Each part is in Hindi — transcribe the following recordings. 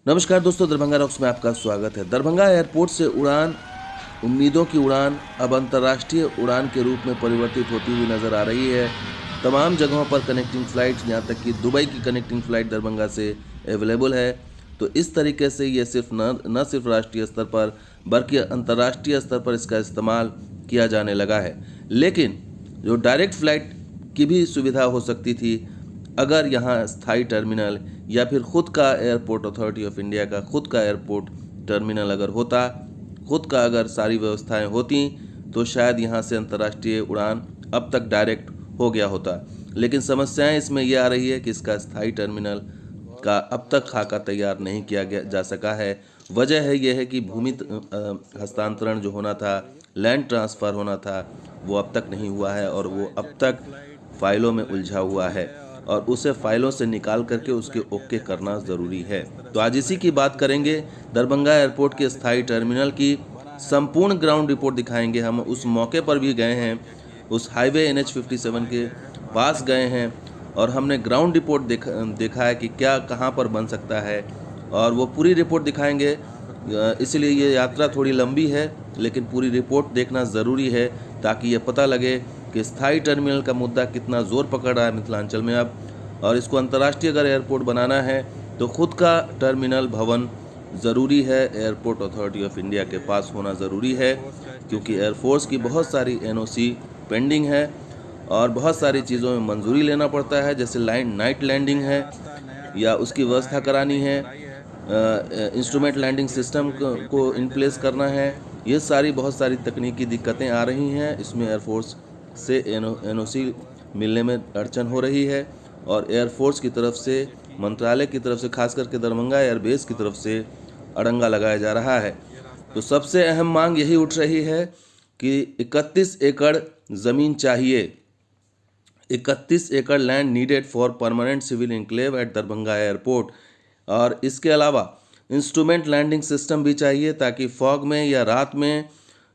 नमस्कार दोस्तों, दरभंगा रॉक्स में आपका स्वागत है। दरभंगा एयरपोर्ट से उड़ान, उम्मीदों की उड़ान अब अंतर्राष्ट्रीय उड़ान के रूप में परिवर्तित होती हुई नजर आ रही है। तमाम जगहों पर कनेक्टिंग फ़्लाइट, यहाँ तक कि दुबई की कनेक्टिंग फ़्लाइट दरभंगा से अवेलेबल है। तो इस तरीके से ये सिर्फ न सिर्फ राष्ट्रीय स्तर पर बल्कि अंतर्राष्ट्रीय स्तर पर इसका इस्तेमाल किया जाने लगा है। लेकिन जो डायरेक्ट फ़्लाइट की भी सुविधा हो सकती थी अगर यहाँ स्थायी टर्मिनल या फिर खुद का एयरपोर्ट अथॉरिटी ऑफ इंडिया का खुद का एयरपोर्ट टर्मिनल अगर होता, खुद का अगर सारी व्यवस्थाएं होती, तो शायद यहाँ से अंतर्राष्ट्रीय उड़ान अब तक डायरेक्ट हो गया होता। लेकिन समस्याएं इसमें यह आ रही है कि इसका स्थायी टर्मिनल का अब तक खाका तैयार नहीं किया जा सका है। वजह है यह है कि भूमि हस्तांतरण जो होना था, लैंड ट्रांसफ़र होना था, वो अब तक नहीं हुआ है और वो अब तक फाइलों में उलझा हुआ है और उसे फाइलों से निकाल करके उसके ओके करना ज़रूरी है। तो आज इसी की बात करेंगे। दरभंगा एयरपोर्ट के स्थायी टर्मिनल की संपूर्ण ग्राउंड रिपोर्ट दिखाएंगे। हम उस मौके पर भी गए हैं, उस हाईवे NH57 के पास गए हैं और हमने ग्राउंड रिपोर्ट देखा है कि क्या कहाँ पर बन सकता है और वो पूरी रिपोर्ट दिखाएंगे। इसलिए ये यात्रा थोड़ी लंबी है, लेकिन पूरी रिपोर्ट देखना ज़रूरी है ताकि ये पता लगे कि स्थायी टर्मिनल का मुद्दा कितना ज़ोर पकड़ रहा है मिथिलांचल में अब। और इसको अंतर्राष्ट्रीय अगर एयरपोर्ट बनाना है तो खुद का टर्मिनल भवन ज़रूरी है, एयरपोर्ट अथॉरिटी ऑफ इंडिया के पास होना ज़रूरी है, क्योंकि एयरफोर्स की बहुत सारी NOC पेंडिंग है और बहुत सारी चीज़ों में मंजूरी लेना पड़ता है, जैसे नाइट लैंडिंग है या उसकी व्यवस्था करानी है, इंस्ट्रूमेंट लैंडिंग सिस्टम को इन प्लेस करना है। ये सारी बहुत सारी तकनीकी दिक्कतें आ रही हैं। इसमें एयरफोर्स से NOC मिलने में अड़चन हो रही है और एयरफोर्स की तरफ से, मंत्रालय की तरफ से, खास करके दरभंगा एयरबेस की तरफ से अड़ंगा लगाया जा रहा है। तो सबसे अहम मांग यही उठ रही है कि 31 एकड़ ज़मीन चाहिए, 31 एकड़ land needed for permanent civil enclave at Darbhanga airport. और इसके अलावा इंस्ट्रूमेंट लैंडिंग सिस्टम भी चाहिए ताकि फॉग में या रात में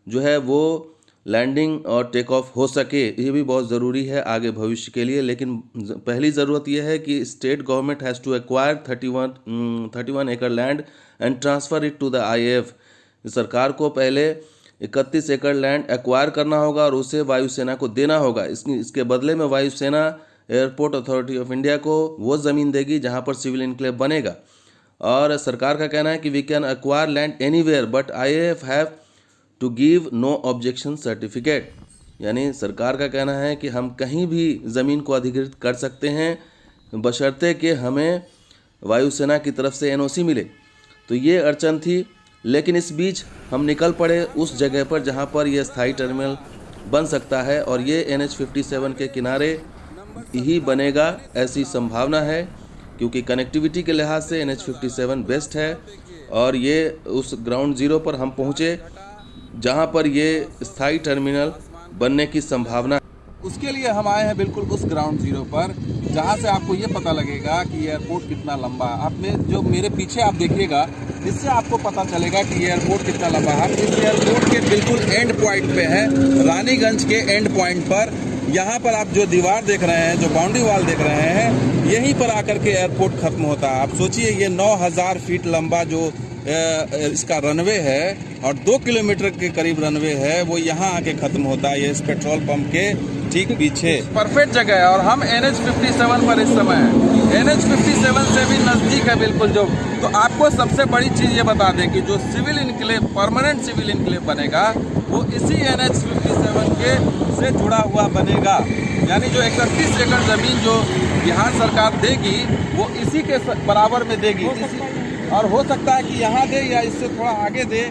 जो है वो लैंडिंग और टेक ऑफ हो सके। ये भी बहुत ज़रूरी है आगे भविष्य के लिए। लेकिन पहली ज़रूरत यह है कि state government has to acquire 31 एकड़ land and transfer it to the IAF। सरकार को पहले 31 एकड़ लैंड एक्वायर करना होगा और उसे वायुसेना को देना होगा। इसके बदले में वायुसेना एयरपोर्ट अथॉरिटी ऑफ इंडिया को वो ज़मीन देगी जहाँ पर सिविल इनक्लेव बनेगा। और सरकार का कहना है कि we can acquire land anywhere but IAF have to give no objection certificate. यानी सरकार का कहना है कि हम कहीं भी ज़मीन को अधिकृत कर सकते हैं बशर्ते कि हमें वायुसेना की तरफ से NOC मिले। तो ये अड़चन थी, लेकिन इस बीच हम निकल पड़े उस जगह पर जहाँ पर यह स्थायी टर्मिनल बन सकता है और ये NH57 के किनारे ही बनेगा, ऐसी संभावना है, क्योंकि कनेक्टिविटी के लिहाज से NH57 बेस्ट है। और ये उस ग्राउंड ज़ीरो पर हम पहुँचे जहाँ पर ये स्थायी टर्मिनल बनने की संभावना है। उसके लिए हम आए हैं बिल्कुल उस ग्राउंड ज़ीरो पर, जहाँ से आपको ये पता लगेगा कि एयरपोर्ट कितना लंबा है। आपने जो मेरे पीछे आप देखिएगा, इससे आपको पता चलेगा कि एयरपोर्ट कितना लंबा है। इस एयरपोर्ट के बिल्कुल एंड पॉइंट पे है, रानीगंज के एंड पॉइंट पर। यहाँ पर आप जो दीवार देख रहे हैं, जो बाउंड्री वॉल देख रहे हैं, यहीं पर आकर के एयरपोर्ट ख़त्म होता है। आप सोचिए, ये 9000 फीट लंबा जो इसका रनवे है और 2 किलोमीटर के करीब रनवे है, वो यहाँ आके ख़त्म होता है। ये इस पेट्रोल पंप के ठीक पीछे परफेक्ट जगह है। और हम NH57 पर इस समय हैं। NH57 से भी नज़दीक है बिल्कुल जो। तो आपको सबसे बड़ी चीज़ ये बता दें कि जो civil enclave, permanent civil enclave बनेगा, वो इसी NH57 के से जुड़ा हुआ बनेगा। यानी जो 31 एकड़ ज़मीन जो बिहार सरकार देगी, वो इसी के बराबर में देगी। और हो सकता है कि यहाँ दे या इससे थोड़ा आगे दे,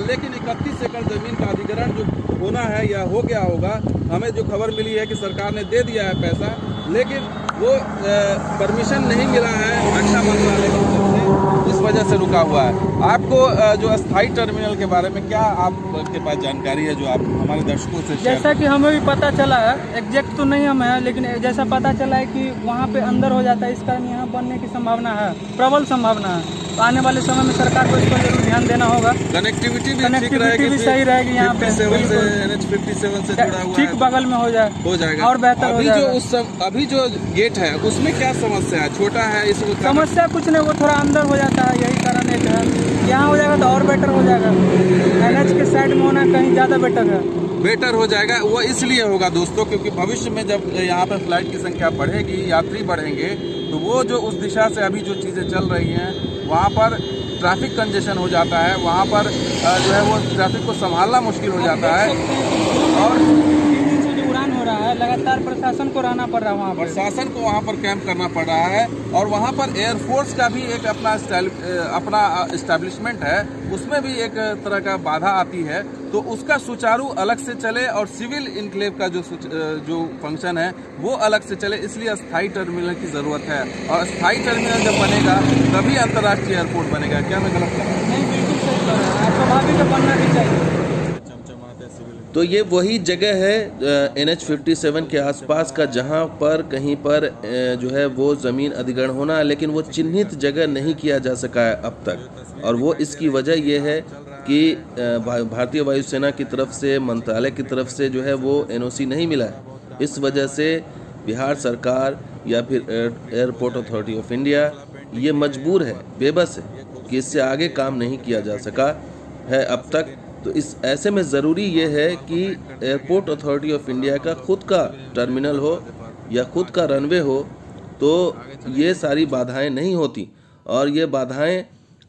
लेकिन 31 एकड़ ज़मीन का अधिग्रहण जो होना है या हो गया होगा। हमें जो खबर मिली है कि सरकार ने दे दिया है पैसा, लेकिन वो परमिशन नहीं मिला है रक्षा मंत्रालय की तरफ से, इस वजह से रुका हुआ है। आपको जो स्थायी टर्मिनल के बारे में क्या आपके पास जानकारी है जो आप हमारे दर्शकों से? जैसा कि हमें भी पता चला है, एग्जैक्ट तो नहीं हमें है, लेकिन जैसा पता चला है कि वहाँ पे अंदर हो जाता है, इस कारण यहाँ बनने की संभावना है, प्रबल संभावना है। तो आने वाले समय में सरकार को इस पर जरूर ध्यान देना होगा। कनेक्टिविटी भी कनेक्टिविटी भी सही रहेगी यहाँ पे, 57 से NH 57 से जुड़ा हुआ ठीक है, बगल में हो जाएगा और बेहतर हो जाएगा। अभी जो गेट है उसमें क्या समस्या है? छोटा है, इसमें समस्या कुछ नहीं, वो थोड़ा अंदर हो जाता है, यही कारण एक है। यहाँ हो जाएगा तो और बेटर हो जाएगा, NH के साइड में होना कहीं ज़्यादा बेटर हो जाएगा। वो इसलिए होगा दोस्तों क्योंकि भविष्य में जब यहाँ पर फ्लाइट की संख्या बढ़ेगी, यात्री बढ़ेंगे, तो वो जो उस दिशा से अभी जो चीज़ें चल रही हैं वहाँ पर ट्रैफिक कंजेशन हो जाता है, वहाँ पर जो है वो ट्रैफिक को संभालना मुश्किल हो जाता है। और उड़ान हो रहा है, लगातार प्रशासन को रहना पड़ रहा है, वहाँ प्रशासन को वहाँ पर कैंप करना पड़ रहा है। और वहाँ पर एयरफोर्स का भी एक अपना इस्टेब्लिशमेंट है, उसमें भी एक तरह का बाधा आती है। तो उसका सुचारू अलग से चले और सिविल इनक्लेव का जो फंक्शन है वो अलग से चले, इसलिए अस्थायी टर्मिनल की ज़रूरत है। और अस्थायी टर्मिनल जब बनेगा तभी अंतर्राष्ट्रीय एयरपोर्ट बनेगा। क्या मैं गलत कर रहा हूँ? नहीं, बिल्कुल सही कह रहे हैं, स्वाभाविक बनना भी चाहिए। तो ये वही जगह है NH 57 के आसपास का जहां पर कहीं पर जो है वो ज़मीन अधिग्रहण होना है, लेकिन वो चिन्हित जगह नहीं किया जा सका है अब तक। और वो इसकी वजह ये है कि भारतीय वायुसेना की तरफ से, मंत्रालय की तरफ से जो है वो NOC नहीं मिला है। इस वजह से बिहार सरकार या फिर एयरपोर्ट अथॉरिटी ऑफ इंडिया ये मजबूर है, बेबस है कि इससे आगे काम नहीं किया जा सका है अब तक। तो इस ऐसे में ज़रूरी ये है कि एयरपोर्ट अथॉरिटी ऑफ इंडिया का खुद का टर्मिनल हो या खुद का रनवे हो, तो ये सारी बाधाएं नहीं होती और ये बाधाएं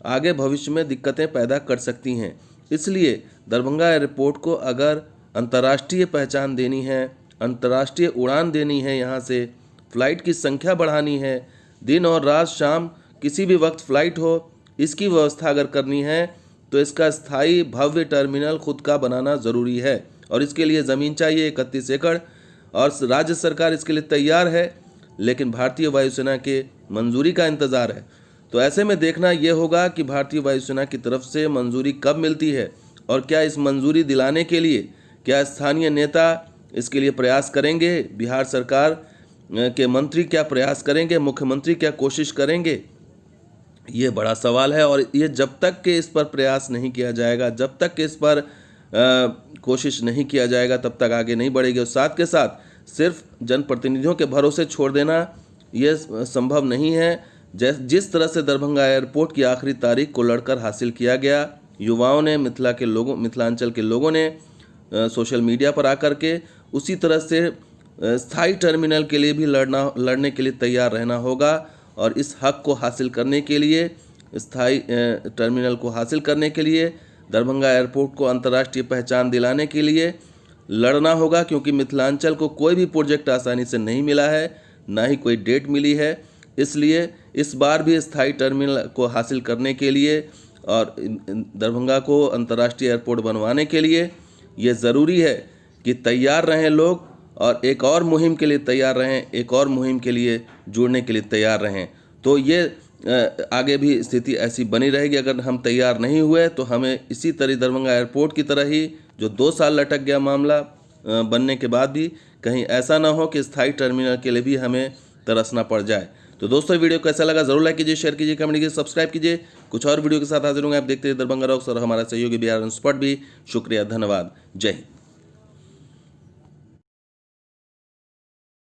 आगे भविष्य में दिक्कतें पैदा कर सकती हैं। इसलिए दरभंगा एयरपोर्ट को अगर अंतर्राष्ट्रीय पहचान देनी है, अंतर्राष्ट्रीय उड़ान देनी है, यहाँ से फ़्लाइट की संख्या बढ़ानी है, दिन और रात शाम किसी भी वक्त फ़्लाइट हो, इसकी व्यवस्था अगर करनी है तो इसका स्थायी भव्य टर्मिनल खुद का बनाना ज़रूरी है। और इसके लिए ज़मीन चाहिए 31 एकड़, और राज्य सरकार इसके लिए तैयार है, लेकिन भारतीय वायुसेना के मंजूरी का इंतज़ार है। तो ऐसे में देखना ये होगा कि भारतीय वायुसेना की तरफ से मंजूरी कब मिलती है और क्या इस मंजूरी दिलाने के लिए क्या स्थानीय नेता इसके लिए प्रयास करेंगे, बिहार सरकार के मंत्री क्या प्रयास करेंगे, मुख्यमंत्री क्या कोशिश करेंगे, ये बड़ा सवाल है। और ये जब तक कि इस पर प्रयास नहीं किया जाएगा, जब तक कि इस पर कोशिश नहीं किया जाएगा, तब तक आगे नहीं बढ़ेगी। और साथ के साथ सिर्फ जनप्रतिनिधियों के भरोसे छोड़ देना ये संभव नहीं है। जिस तरह से दरभंगा एयरपोर्ट की आखिरी तारीख को लड़कर हासिल किया गया, युवाओं ने, मिथिलांचल के लोगों ने सोशल मीडिया पर आकर के, उसी तरह से स्थायी टर्मिनल के लिए भी लड़ने के लिए तैयार रहना होगा। और इस हक को हासिल करने के लिए, स्थायी टर्मिनल को हासिल करने के लिए, दरभंगा एयरपोर्ट को अंतर्राष्ट्रीय पहचान दिलाने के लिए लड़ना होगा, क्योंकि मिथिलांचल को कोई भी प्रोजेक्ट आसानी से नहीं मिला है, ना ही कोई डेट मिली है। इसलिए इस बार भी स्थायी टर्मिनल को हासिल करने के लिए और दरभंगा को अंतर्राष्ट्रीय एयरपोर्ट बनवाने के लिए ये ज़रूरी है कि तैयार रहें लोग, और एक और मुहिम के लिए तैयार रहें, एक और मुहिम के लिए जुड़ने के लिए तैयार रहें। तो ये आगे भी स्थिति ऐसी बनी रहेगी। अगर हम तैयार नहीं हुए तो हमें इसी तरह दरभंगा एयरपोर्ट की तरह ही, जो 2 साल लटक गया मामला बनने के बाद भी, कहीं ऐसा ना हो कि स्थायी टर्मिनल के लिए भी हमें तरसना पड़ जाए। तो दोस्तों, वीडियो कैसा लगा ज़रूर लाइक कीजिए, शेयर कीजिए, कमेंट कीजिए, सब्सक्राइब कीजिए। कुछ और वीडियो के साथ हाजिर होंगे। आप देखते हैं दरभंगा रॉक्स और हमारा सहयोगी बिहार स्पॉट भी। शुक्रिया, धन्यवाद, जय हिंद।